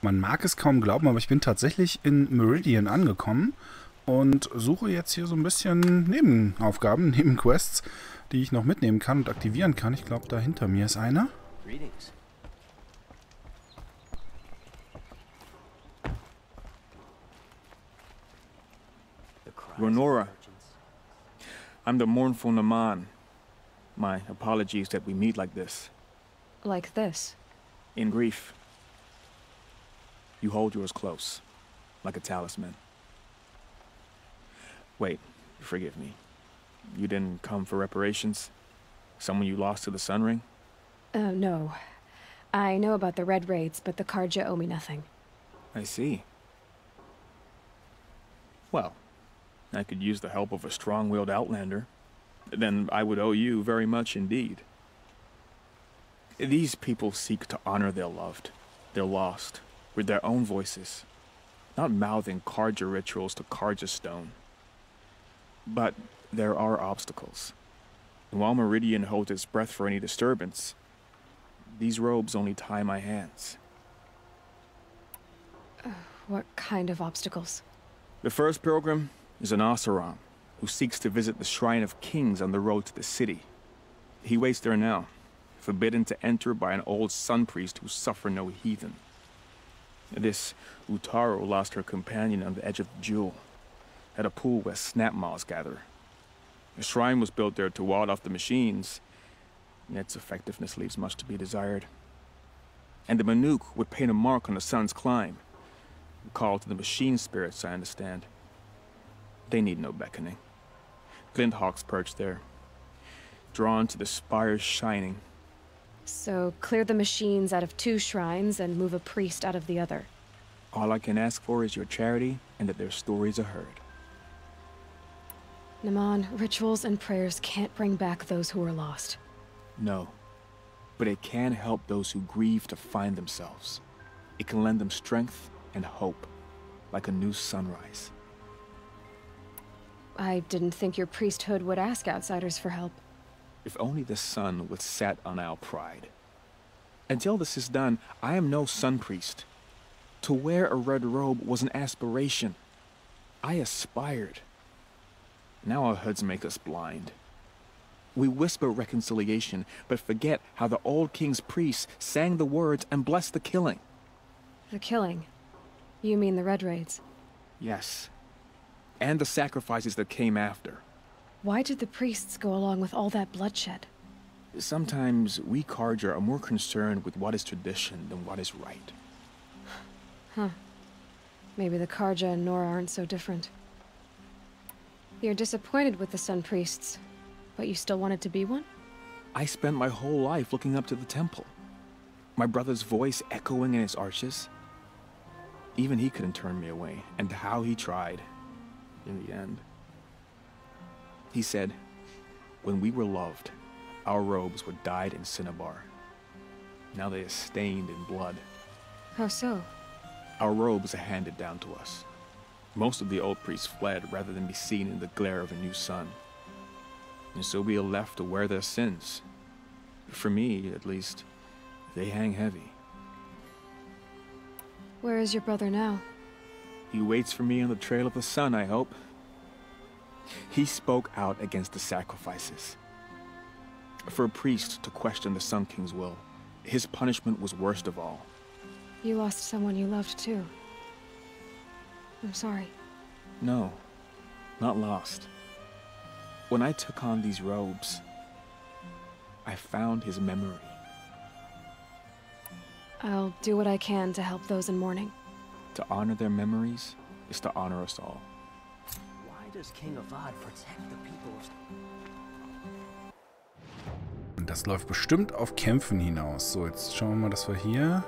Man mag es kaum glauben, aber ich bin tatsächlich in Meridian angekommen und suche jetzt hier so ein bisschen Nebenaufgaben, Nebenquests, die ich noch mitnehmen kann und aktivieren kann. Ich glaube, da hinter mir ist einer. Ronora, I'm the mournful Naman. My apologies that we meet like this. Like this? In grief. You hold yours close, like a talisman. Wait, forgive me. You didn't come for reparations? Someone you lost to the Sun Ring? No. I know about the Red Raids, but the Karja owe me nothing. I see. Well, I could use the help of a strong-willed outlander. Then I would owe you very much indeed. These people seek to honor their loved, their lost, with their own voices, not mouthing Karja rituals to Karja stone. But there are obstacles. And while Meridian holds its breath for any disturbance, these robes only tie my hands. What kind of obstacles? The first pilgrim is an Oseram who seeks to visit the Shrine of Kings on the road to the city. He waits there now, forbidden to enter by an old sun priest who suffer no heathen. This Utaro lost her companion on the edge of the jewel, at a pool where snap moths gather. The shrine was built there to ward off the machines, yet its effectiveness leaves much to be desired. And the Manuk would paint a mark on the sun's climb, a call to the machine spirits, I understand. They need no beckoning. Glinthawks perch there, drawn to the spire's shining. So, clear the machines out of 2 shrines and move a priest out of the other. All I can ask for is your charity and that their stories are heard. Naman, rituals and prayers can't bring back those who are lost. No, but it can help those who grieve to find themselves. It can lend them strength and hope, like a new sunrise. I didn't think your priesthood would ask outsiders for help. If only the sun would set on our pride. Until this is done, I am no sun priest. To wear a red robe was an aspiration. I aspired. Now our hoods make us blind. We whisper reconciliation, but forget how the old king's priests sang the words and blessed the killing. The killing? You mean the Red Raids? Yes. And the sacrifices that came after. Why did the priests go along with all that bloodshed? Sometimes we Karja are more concerned with what is tradition than what is right. Huh. Maybe the Karja and Nora aren't so different. You're disappointed with the Sun Priests, but you still wanted to be one? I spent my whole life looking up to the temple. My brother's voice echoing in its arches. Even he couldn't turn me away, and how he tried. In the end. He said, when we were loved, our robes were dyed in cinnabar. Now they are stained in blood. How so? Our robes are handed down to us. Most of the old priests fled rather than be seen in the glare of a new sun. And so we are left to wear their sins. For me, at least, they hang heavy. Where is your brother now? He waits for me on the trail of the sun, I hope. He spoke out against the sacrifices. For a priest to question the Sun King's will, his punishment was worst of all. You lost someone you loved too. I'm sorry. No, not lost. When I took on these robes, I found his memory. I'll do what I can to help those in mourning. To honor their memories is to honor us all. Why does King Avad protect the people of... Und das läuft bestimmt auf Kämpfen hinaus. So, jetzt schauen wir mal, dass wir hier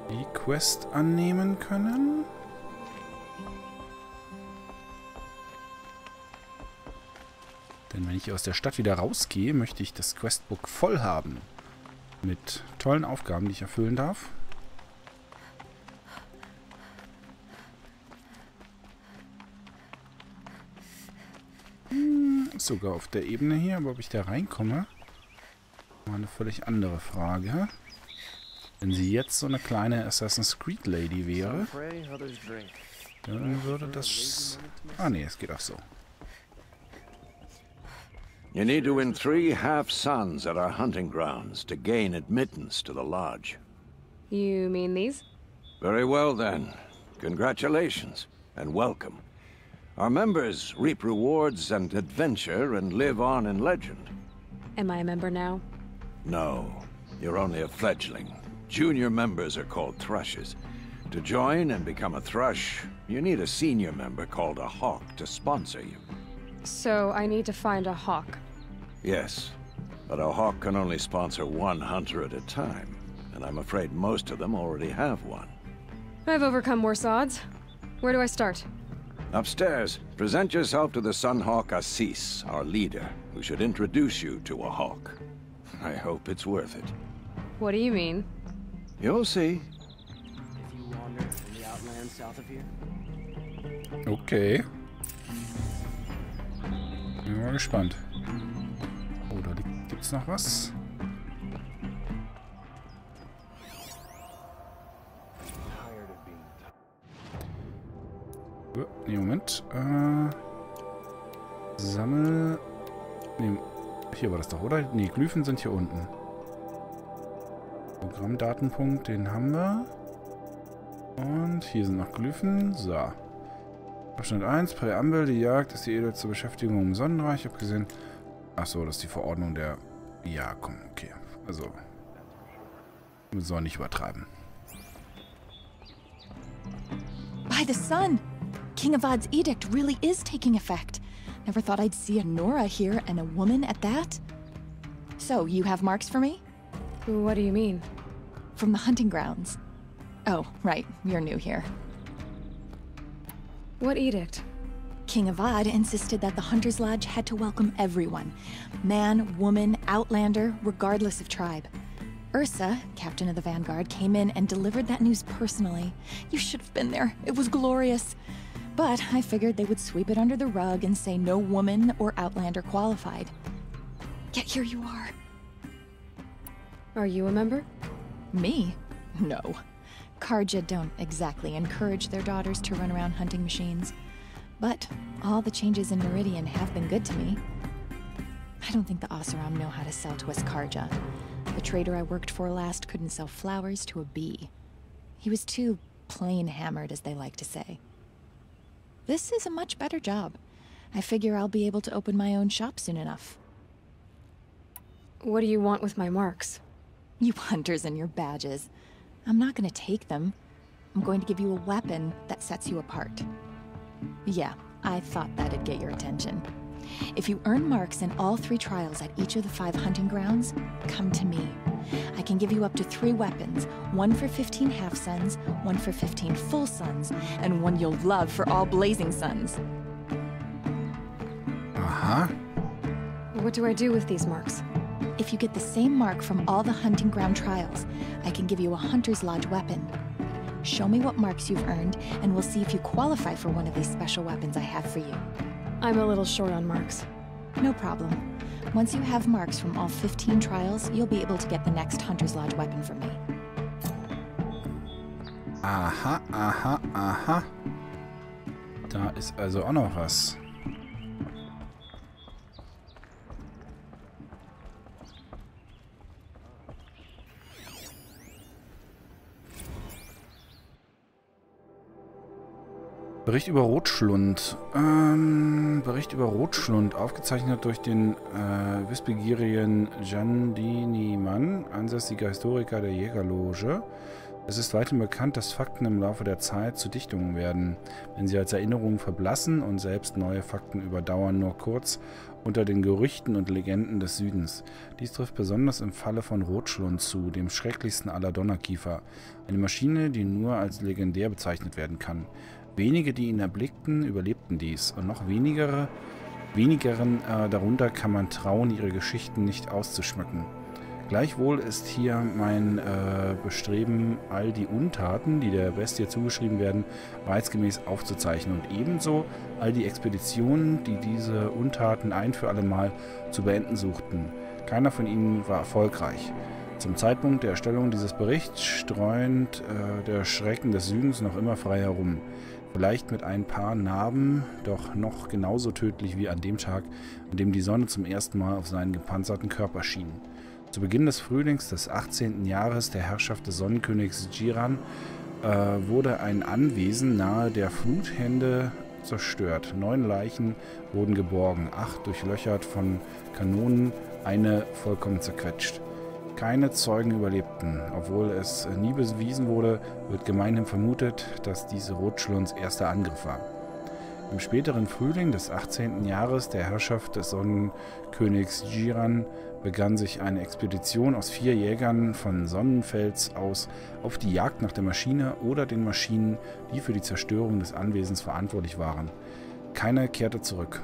die Quest annehmen können. Denn wenn ich aus der Stadt wieder rausgehe, möchte ich das Questbook voll haben. Mit tollen Aufgaben, die ich erfüllen darf. Sogar auf der Ebene hier, aber ob ich da reinkomme, war eine völlig andere Frage. Wenn sie jetzt so eine kleine Assassin's Creed Lady wäre, dann würde das... Ah nee, es geht auch so. You need to win 3 half-suns at our hunting grounds to gain admittance to the lodge. You mean these? Very well then. Congratulations and welcome. Our members reap rewards and adventure and live on in legend. Am I a member now? No, you're only a fledgling. Junior members are called thrushes. To join and become a thrush, you need a senior member called a hawk to sponsor you. So I need to find a hawk. Yes, but a hawk can only sponsor 1 hunter at a time, and I'm afraid most of them already have one. I've overcome worse odds. Where do I start? Upstairs, present yourself to the Sunhawk Assis, our leader, who should introduce you to a hawk. I hope it's worth it. What do you mean? You'll see. If you wander in the outlands south of here. Okay. Bin mal gespannt. Oh, da gibt's noch was. Nee, Moment. Sammel... Nee, hier war das doch, oder? Nee, Glyphen sind hier unten. Programmdatenpunkt, den haben wir. Und hier sind noch Glyphen. So. Abschnitt 1, Präambel, die Jagd ist die Edel zur Beschäftigung im Sonnenreich. Ich habe gesehen... Achso, das ist die Verordnung der... Ja, komm, okay. Also... Wir sollen nicht übertreiben. By the sun! King Avad's edict really is taking effect. Never thought I'd see a Nora here, and a woman at that. So, you have marks for me? What do you mean? From the hunting grounds. Oh, right, you're new here. What edict? King Avad insisted that the Hunter's Lodge had to welcome everyone. Man, woman, outlander, regardless of tribe. Ursa, captain of the Vanguard, came in and delivered that news personally. You should have been there. It was glorious. But I figured they would sweep it under the rug and say no woman or outlander qualified. Yet here you are. Are you a member? Me? No. Karja don't exactly encourage their daughters to run around hunting machines. But all the changes in Meridian have been good to me. I don't think the Oseram know how to sell to us Karja. The trader I worked for last couldn't sell flowers to a bee. He was too plain hammered, as they like to say. This is a much better job. I figure I'll be able to open my own shop soon enough. What do you want with my marks? You hunters and your badges. I'm not gonna take them. I'm going to give you a weapon that sets you apart. Yeah, I thought that'd get your attention. If you earn marks in all 3 trials at each of the 5 hunting grounds, come to me. I can give you up to 3 weapons, 1 for 15 half-suns, 1 for 15 full suns, and 1 you'll love for all blazing suns. Aha. What do I do with these marks? If you get the same mark from all the hunting ground trials, I can give you a Hunter's Lodge weapon. Show me what marks you've earned, and we'll see if you qualify for one of these special weapons I have for you. I'm a little short on marks. No problem. Once you have marks from all 15 trials, you'll be able to get the next Hunter's Lodge weapon from me. Aha, aha, aha. Da ist also auch noch was. Bericht über Rotschlund. Bericht über Rotschlund, aufgezeichnet durch den wissbegierigen Jandini-Mann, ansässiger Historiker der Jägerloge. Es ist weithin bekannt, dass Fakten im Laufe der Zeit zu Dichtungen werden, wenn sie als Erinnerungen verblassen und selbst neue Fakten überdauern nur kurz unter den Gerüchten und Legenden des Südens. Dies trifft besonders im Falle von Rotschlund zu, dem schrecklichsten aller Donnerkiefer. Eine Maschine, die nur als legendär bezeichnet werden kann. Wenige, die ihn erblickten, überlebten dies, und noch wenigeren darunter kann man trauen, ihre Geschichten nicht auszuschmücken. Gleichwohl ist hier mein Bestreben, all die Untaten, die der Bestie zugeschrieben werden, wahrheitsgemäß aufzuzeichnen und ebenso all die Expeditionen, die diese Untaten ein für alle Mal zu beenden suchten. Keiner von ihnen war erfolgreich. Zum Zeitpunkt der Erstellung dieses Berichts streunt der Schrecken des Südens noch immer frei herum. Vielleicht mit ein paar Narben, doch noch genauso tödlich wie an dem Tag, an dem die Sonne zum ersten Mal auf seinen gepanzerten Körper schien. Zu Beginn des Frühlings des 18. Jahres der Herrschaft des Sonnenkönigs Jiran wurde ein Anwesen nahe der Fluthände zerstört. 9 Leichen wurden geborgen, 8 durchlöchert von Kanonen, eine vollkommen zerquetscht. Keine Zeugen überlebten. Obwohl es nie bewiesen wurde, wird gemeinhin vermutet, dass dies Rotschlunds erster Angriff war. Im späteren Frühling des 18. Jahres der Herrschaft des Sonnenkönigs Jiran begann sich eine Expedition aus 4 Jägern von Sonnenfels aus auf die Jagd nach der Maschine oder den Maschinen, die für die Zerstörung des Anwesens verantwortlich waren. Keiner kehrte zurück.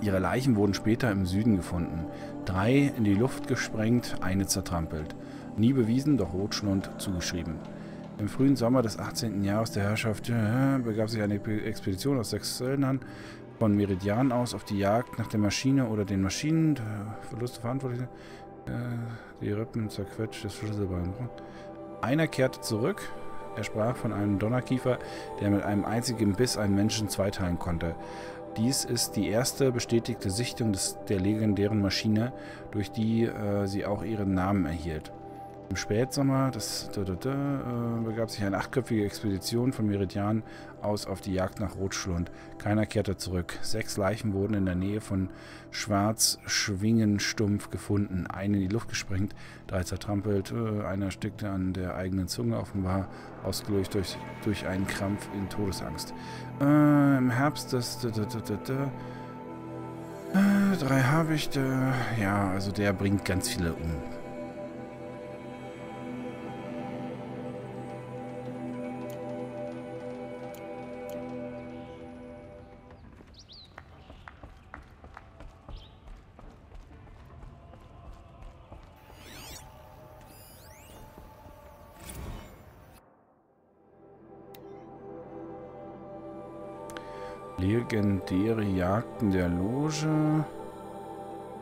Ihre Leichen wurden später im Süden gefunden. 3 in die Luft gesprengt, eine zertrampelt. Nie bewiesen, doch Rotschlund zugeschrieben. Im frühen Sommer des 18. Jahres der Herrschaft begab sich eine Expedition aus 6 Söldnern von Meridian aus auf die Jagd nach der Maschine oder den Maschinen. Verluste verantwortlich. Die Rippen zerquetscht, das Schlüsselbein. Einer kehrte zurück. Er sprach von einem Donnerkiefer, der mit einem einzigen Biss einen Menschen zweiteilen konnte. Dies ist die erste bestätigte Sichtung der legendären Maschine, durch die sie auch ihren Namen erhielt. Im Spätsommer begab sich eine 8-köpfige Expedition von Meridian aus auf die Jagd nach Rotschlund. Keiner kehrte zurück. 6 Leichen wurden in der Nähe von Schwarzschwingenstumpf gefunden. Eine in die Luft gesprengt, 3 zertrampelt, einer erstickte an der eigenen Zunge, offenbar ausgelöst durch einen Krampf in Todesangst. Im Herbst des 3 Habichte, ja, also der bringt ganz viele um. Legendäre Jagden der Loge.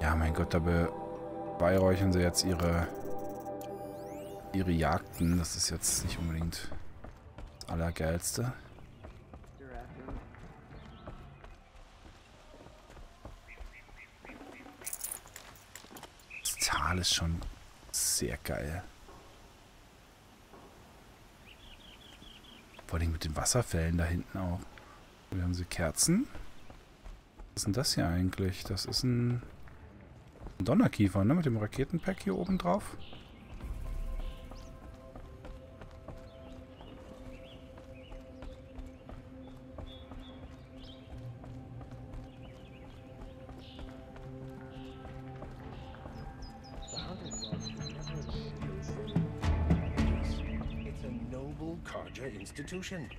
Ja, mein Gott, da beweihräuchern sie jetzt ihre Jagden. Das ist jetzt nicht unbedingt das Allergeilste. Das Tal ist schon sehr geil. Vor allem mit den Wasserfällen da hinten auch. Hier haben sie Kerzen. Was ist denn das hier eigentlich? Das ist ein Donnerkiefer, ne? Mit dem Raketenpack hier oben drauf. It's a noble Karja institution.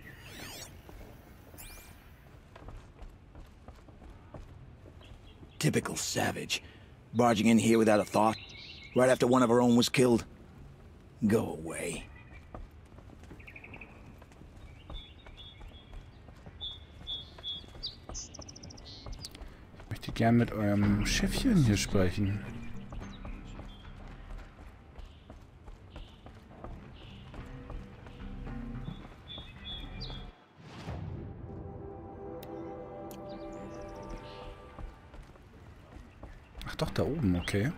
Typical savage. Barging in here without a thought, right after one of our own was killed. Go away. Ich möchte gern mit eurem Schiffchen hier sprechen. Doch, da oben, okay.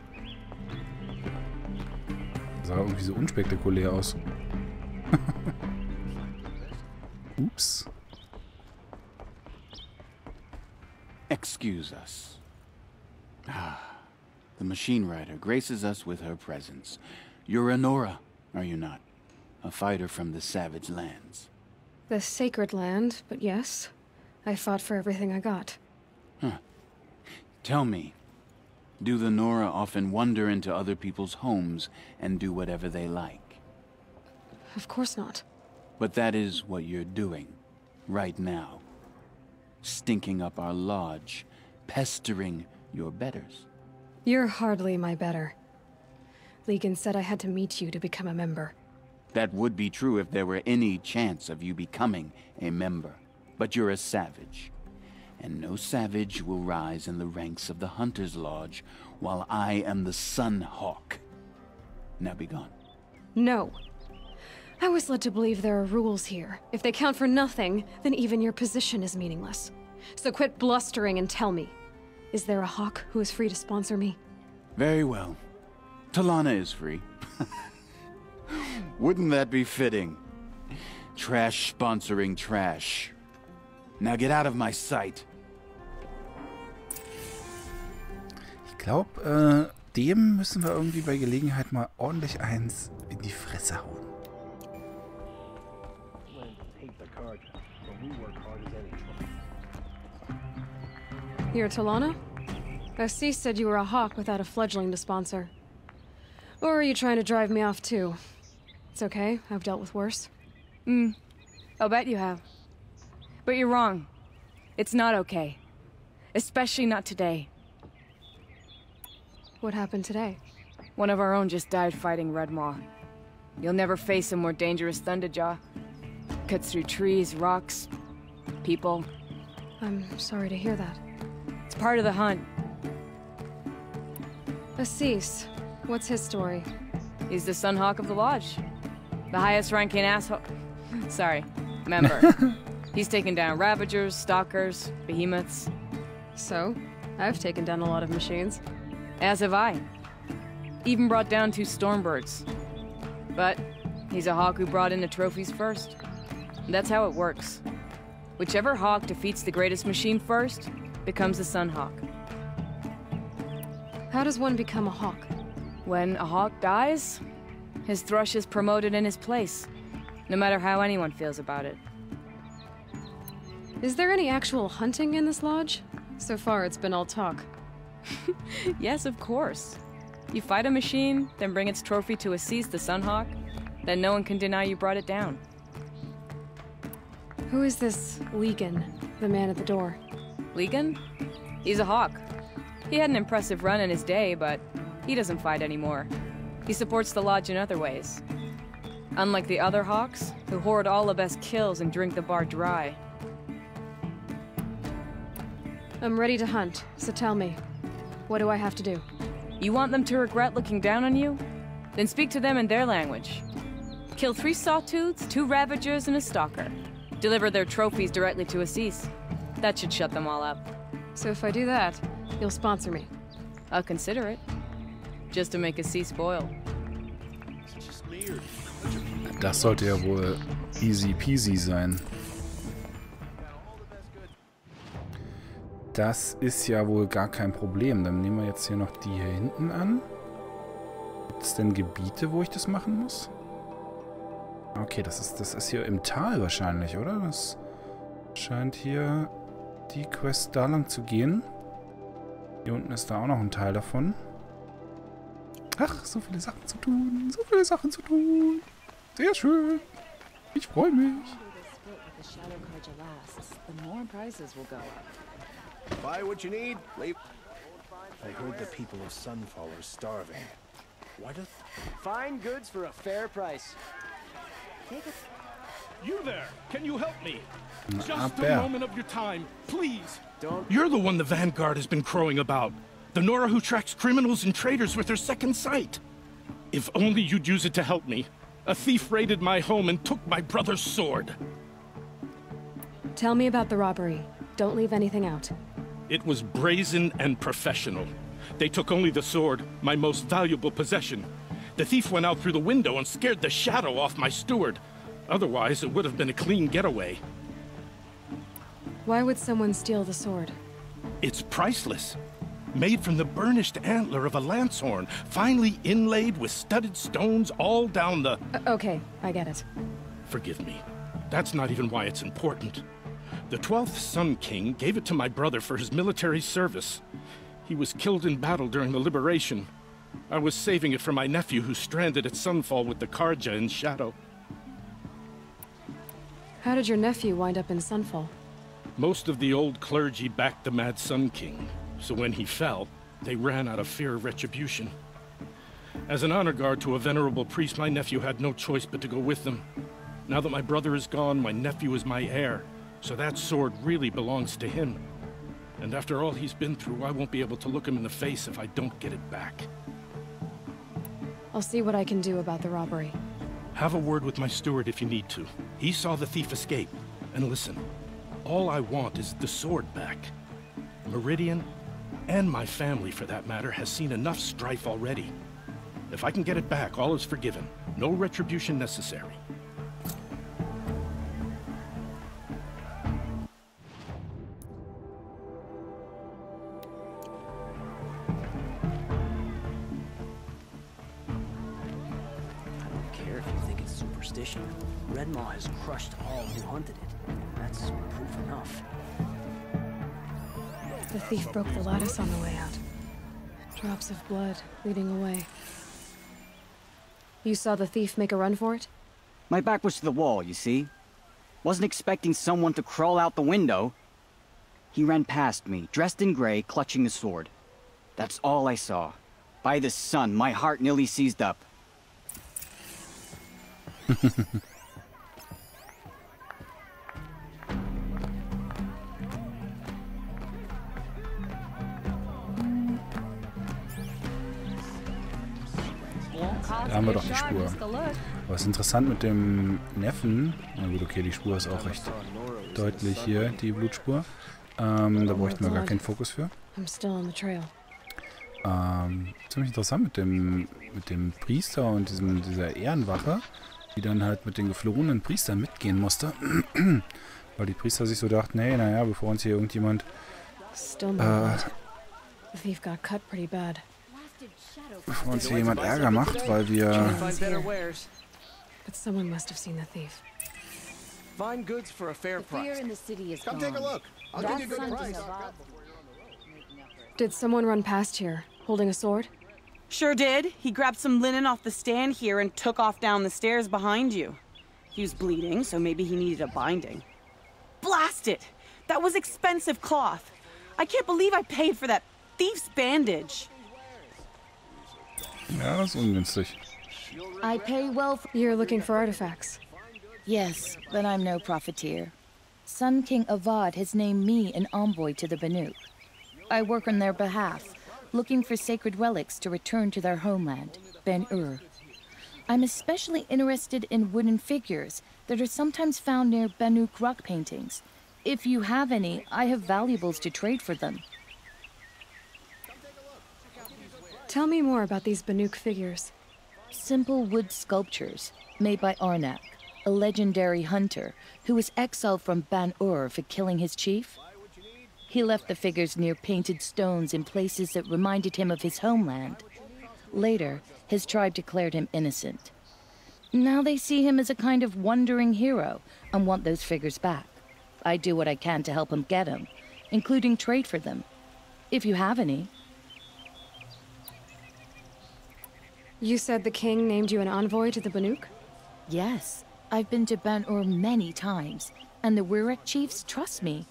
Sah irgendwie so unspektakulär aus. Ups. Excuse us. The machine rider graces us with her presence. You're a Nora, are you not? A fighter from the savage lands. The sacred land, but yes. I fought for everything I got. Tell me, do the Nora often wander into other people's homes and do whatever they like? Of course not. But that is what you're doing, right now. Stinking up our lodge, pestering your betters. You're hardly my better. Legan said I had to meet you to become a member. That would be true if there were any chance of you becoming a member. But you're a savage. And no savage will rise in the ranks of the Hunter's Lodge while I am the Sun Hawk. Now be gone. No. I was led to believe there are rules here. If they count for nothing, then even your position is meaningless. So quit blustering and tell me. Is there a hawk who is free to sponsor me? Very well. Talana is free. Wouldn't that be fitting? Trash sponsoring trash. Now get out of my sight. Ich glaube, dem müssen wir irgendwie bei Gelegenheit mal ordentlich eins in die Fresse hauen. You're Talana? Assis said you were a hawk without a fledgling to sponsor. Or are you trying to drive me off too? It's okay, I've dealt with worse. I'll bet you have. But you're wrong. It's not okay. Especially not today. What happened today? One of our own just died fighting Red Maw. You'll never face a more dangerous Thunderjaw. Cuts through trees, rocks, people. I'm sorry to hear that. It's part of the hunt. Assis, what's his story? He's the Sunhawk of the Lodge. The highest ranking asshole... Sorry, member. He's taken down Ravagers, Stalkers, Behemoths. So, I've taken down a lot of machines. As have I. Even brought down 2 Stormbirds. But he's a hawk who brought in the trophies first. That's how it works. Whichever hawk defeats the greatest machine first becomes the Sunhawk. How does one become a hawk? When a hawk dies, his thrush is promoted in his place, no matter how anyone feels about it. Is there any actual hunting in this lodge? So far, it's been all talk. Yes, of course. You fight a machine, then bring its trophy to Assis the Sunhawk, then no one can deny you brought it down. Who is this Legan, the man at the door? Legan? He's a hawk. He had an impressive run in his day, but he doesn't fight anymore. He supports the lodge in other ways. Unlike the other hawks, who hoard all the best kills and drink the bar dry. I'm ready to hunt, so tell me. What do I have to do? You want them to regret looking down on you? Then speak to them in their language. Kill 3 Sawtooths, 2 Ravagers, and a Stalker. Deliver their trophies directly to Assis. That should shut them all up. So if I do that, you'll sponsor me? I'll consider it. Just to make Assis spoil. Das sollte ja wohl easy peasy sein. Das ist ja wohl gar kein Problem. Dann nehmen wir jetzt hier noch die hier hinten an. Gibt es denn Gebiete, wo ich das machen muss? Okay, das ist hier im Tal wahrscheinlich, oder? Das scheint hier die Quest da lang zu gehen. Hier unten ist da auch noch ein Teil davon. Ach, so viele Sachen zu tun. So viele Sachen zu tun. Sehr schön. Ich freue mich. Buy what you need, leave. I heard the people of Sunfall are starving. What if... Find goods for a fair price. You there! Can you help me? Just Aber. a moment of your time, please! You're the one the Vanguard has been crowing about. The Nora who tracks criminals and traitors with her second sight. If only you'd use it to help me. A thief raided my home and took my brother's sword. Tell me about the robbery. Don't leave anything out. It was brazen and professional. They took only the sword, my most valuable possession. The thief went out through the window and scared the shadow off my steward. Otherwise, it would have been a clean getaway. Why would someone steal the sword? It's priceless. Made from the burnished antler of a lancehorn, finely inlaid with studded stones all down the... Okay, I get it. Forgive me. That's not even why it's important. The 12th Sun King gave it to my brother for his military service. He was killed in battle during the liberation. I was saving it for my nephew who's stranded at Sunfall with the Karja in Shadow. How did your nephew wind up in Sunfall? Most of the old clergy backed the Mad Sun King, so when he fell, they ran out of fear of retribution. As an honor guard to a venerable priest, my nephew had no choice but to go with them. Now that my brother is gone, my nephew is my heir, so that sword really belongs to him. And after all he's been through, I won't be able to look him in the face if I don't get it back. I'll I'll see what I can do about the robbery. Have a word with my steward if you need to. He saw the thief escape. And listen, all I want is the sword back. Meridian, and my family for that matter, has seen enough strife already. If I can get it back, all is forgiven. No retribution necessary. Red Maw has crushed all who hunted it. That's proof enough. The thief broke the lattice on the way out. Drops of blood leading away. You saw the thief make a run for it? My back was to the wall, you see. Wasn't expecting someone to crawl out the window. He ran past me, dressed in gray, clutching a sword. That's all I saw. By the sun, my heart nearly seized up. Da haben wir doch die Spur. Aber es ist interessant mit dem Neffen. Na gut, okay, die Spur ist auch recht deutlich hier, die Blutspur. Da bräuchten wir gar keinen Fokus für. Ziemlich interessant mit dem Priester und dieser Ehrenwache, die dann halt mit den geflohenen Priestern mitgehen musste. Weil die Priester sich so dachten, hey, naja, bevor uns hier irgendjemand bevor uns hier jemand Ärger macht, weil wir... But someone must have seen the thief. Find goods for a fair price. Come take a look. I'll give you a good price. Did someone run past here, holding a sword? Sure did. He grabbed some linen off the stand here and took off down the stairs behind you. He was bleeding, so maybe he needed a binding. Blast it! That was expensive cloth. I can't believe I paid for that thief's bandage. Ja, das ist ungünstig. I pay well for... You're looking for artifacts. Yes, but I'm no profiteer. Sun King Avad has named me an envoy to the Banuk. I work on their behalf, looking for sacred relics to return to their homeland, Ben-Ur. I'm especially interested in wooden figures that are sometimes found near Banuk rock paintings. If you have any, I have valuables to trade for them. Tell me more about these Banuk figures. Simple wood sculptures made by Arnak, a legendary hunter who was exiled from Ban-Ur for killing his chief. He left the figures near painted stones in places that reminded him of his homeland. Later, his tribe declared him innocent. Now they see him as a kind of wandering hero and want those figures back. I do what I can to help him get them, including trade for them, if you have any. You said the king named you an envoy to the Banuk? Yes. I've been to Ban-Ur many times, and the Wirek chiefs trust me.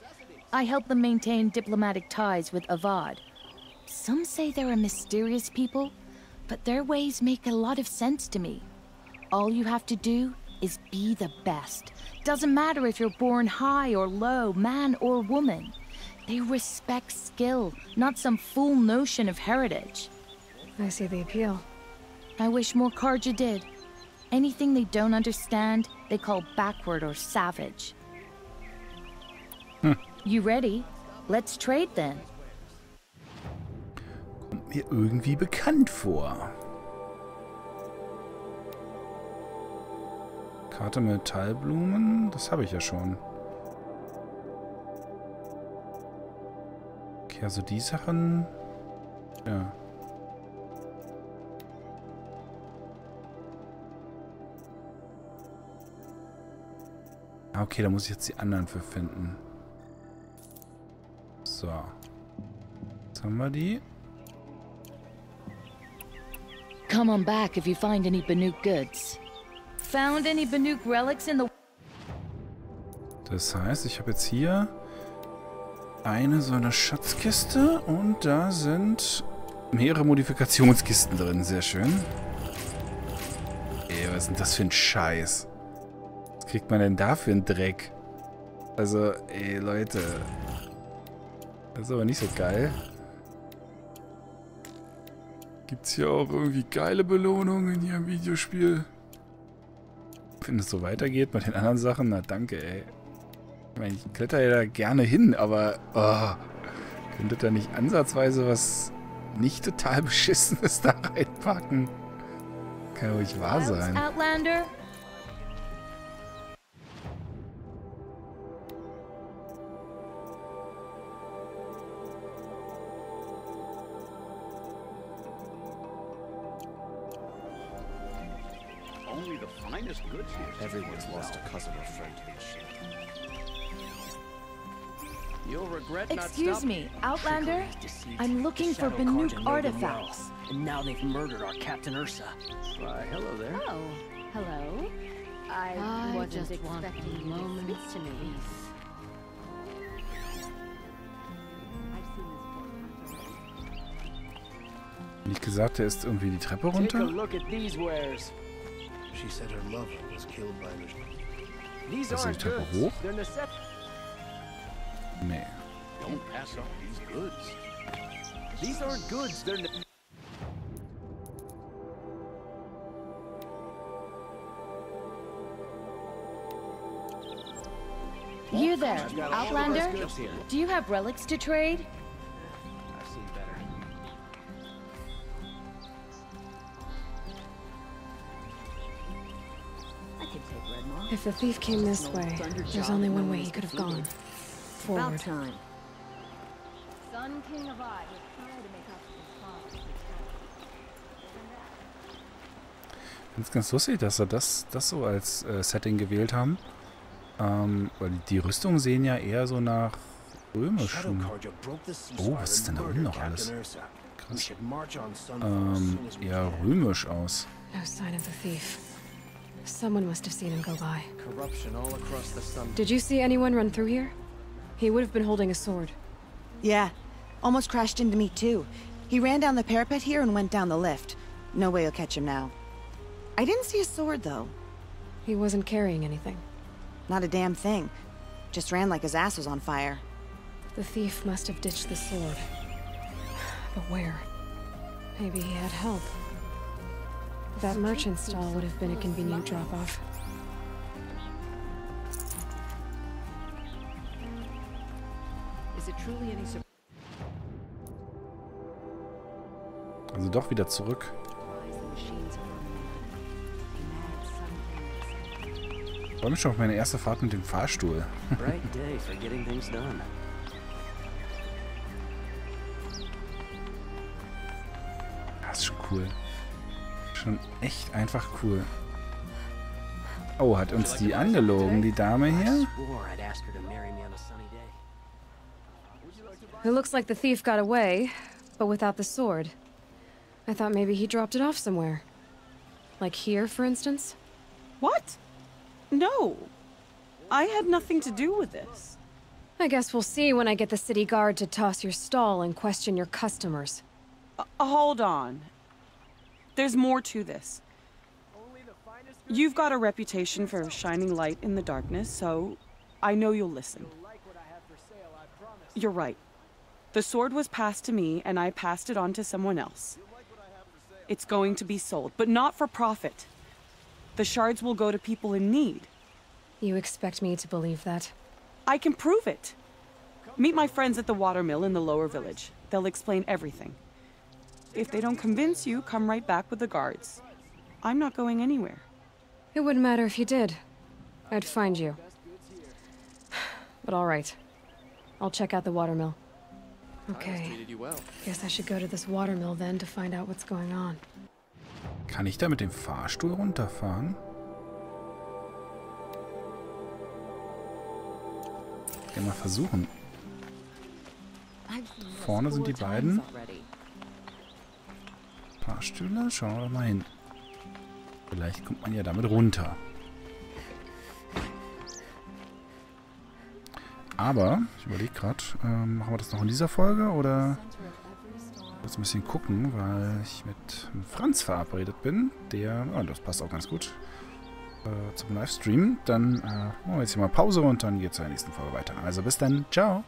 I help them maintain diplomatic ties with Avad. Some say they're a mysterious people, but their ways make a lot of sense to me. All you have to do is be the best. Doesn't matter if you're born high or low, man or woman. They respect skill, not some fool notion of heritage. I see the appeal. I wish more Karja did. Anything they don't understand, they call backward or savage. You ready? Let's trade then. Kommt mir irgendwie bekannt vor. Karte Metallblumen, das habe ich ja schon. Okay, also die Sachen... Ja. Okay, da muss ich jetzt die anderen für finden. So. Jetzt haben wir die. Come on back if you find any Banuk goods. Found any Banuk relics in the... Das heißt, ich habe jetzt hier eine so eine Schatzkiste und da sind mehrere Modifikationskisten drin. Sehr schön. Ey, was ist denn das für ein Scheiß? Was kriegt man denn da für einen Dreck? Also, ey, Leute. Das ist aber nicht so geil. Gibt's hier auch irgendwie geile Belohnungen in ihrem Videospiel? Wenn es so weitergeht mit den anderen Sachen, na danke, ey. Ich meine, ich kletter ja da gerne hin, aber könntet ihr nicht ansatzweise was nicht total Beschissenes da reinpacken? Kann ja ruhig wahr sein. Outlander? Everyone's lost a cousin or friend to the machine. You'll regret not Excuse me, Outlander? I'm looking for Banuk artifacts. And now they've murdered our Captain Ursa. Why, hello there. Oh, hello. I wasn't expecting moments to me. Nicht gesagt, er ist irgendwie die Treppe runter? Take a look at these wares. She said her lover was killed by a machine. These aren't goods. They're necessities. Nee. Don't pass up these goods. These aren't goods. They're You there, Outlander? Do you have relics to trade? I've seen better. If the thief came this way, there's only one way he could have gone. Forward. Time. Sun King of I was trying to make up for his father. Ich finde es ganz lustig, dass sie das so als Setting gewählt haben. Weil die Rüstungen sehen ja eher so nach römischen. Oh, was ist denn da unten noch alles? Krass. Eher römisch aus. No sign of the thief. Someone must have seen him go by. Corruption all across the sun. Did you see anyone run through here? He would have been holding a sword. Yeah. Almost crashed into me too. He ran down the parapet here and went down the lift. No way you'll catch him now. I didn't see a sword though. He wasn't carrying anything. Not a damn thing. Just ran like his ass was on fire. The thief must have ditched the sword. But where? Maybe he had help. That merchant stall would have been a convenient drop-off. Is it truly any surprise? Also doch wieder zurück. Ich freue mich schon auf meine erste Fahrt mit dem Fahrstuhl. Bright day for getting things done. Das ist schon cool. Schon echt einfach cool. Oh, hat uns die angelogen, die Dame hier? It looks like the thief got away, but without the sword. I thought maybe he dropped it off somewhere. Like here, for instance? What? No. I had nothing to do with this. I guess we'll see when I get the city guard to toss your stall and question your customers. Hold on. There's more to this. You've got a reputation for shining light in the darkness, so I know you'll listen. You're right. The sword was passed to me, and I passed it on to someone else. It's going to be sold, but not for profit. The shards will go to people in need. You expect me to believe that? I can prove it. Meet my friends at the watermill in the lower village. They'll explain everything. If they don't convince you, come right back with the guards. I'm not going anywhere. It wouldn't matter if you did. I'd find you. But all right. I'll check out the watermill. Okay. Guess I should go to this watermill then to find out what's going on. Kann ich da mit dem Fahrstuhl runterfahren? Ich kann mal versuchen. Vorne sind die beiden Fahrstühle. Schauen wir doch mal hin. Vielleicht kommt man ja damit runter. Aber, ich überlege gerade, machen wir das noch in dieser Folge oder jetzt ein bisschen gucken, weil ich mit Franz verabredet bin. Der, das passt auch ganz gut zum Livestream. Dann machen wir jetzt hier mal Pause und dann geht es in der nächsten Folge weiter. Also bis dann, ciao!